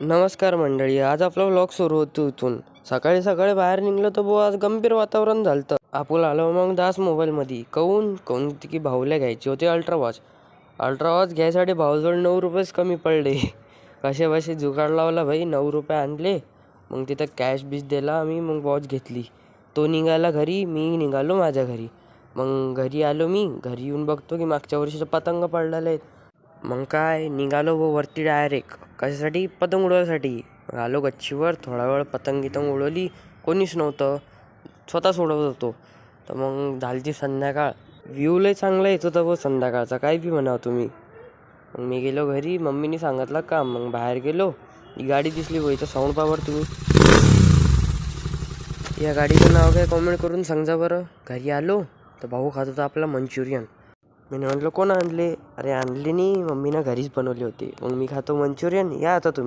नमस्कार मंडळी. आज आपला व्लॉग सुरू होतो इथून. सकाळी सकाळी बाहेर निघलो तर आज गंभीर वातावरण झालं. आपण आलो मग दास मोबाईलमध्ये कोणती की भाऊला घ्यायची होती अल्ट्रा वॉच घ्यायसाठी भाऊजवळ 9 रुपयेच कमी पडले. कसे बसे जुगाड लावला भाई, 9 रुपये आणले. मग तिथं कॅश बीस दिला आम्ही, मग वॉच घेतली. तो निघाला घरी, मी निघालो माझ्या घरी. मग घरी आलो, मी घरी येऊन बघतो की मागच्या वर्षीचा पतंग पडलेले आहेत. मग काय निघालो वरती डायरेक्ट. कशासाठी? पतंग उडवायसाठी. आलो गच्चीवर, थोडा वेळ पतंग उडवली. कोणीच नव्हतं, स्वतःच उडवत होतो. तर मग झाली संध्याकाळ. व्ह्यू लय चांगला येत होता संध्याकाळचा, काय बी म्हणावं तुम्ही. मग मी गेलो घरी, मम्मीने सांगितलं का. मग बाहेर गेलो, ही गाडी दिसली इथं, साऊंड पावर तुम्ही. या गाडीचं नाव काय कॉमेंट करून सांगा बरं. घरी आलो तर भाऊ खात होता आपला मंचुरियन. मी म्हटलं कोण आणले? अरे आणले नाही, मम्मीनं घरीच बनवले होते. मग मी खातो मंचुरियन. या आता तुम्ही.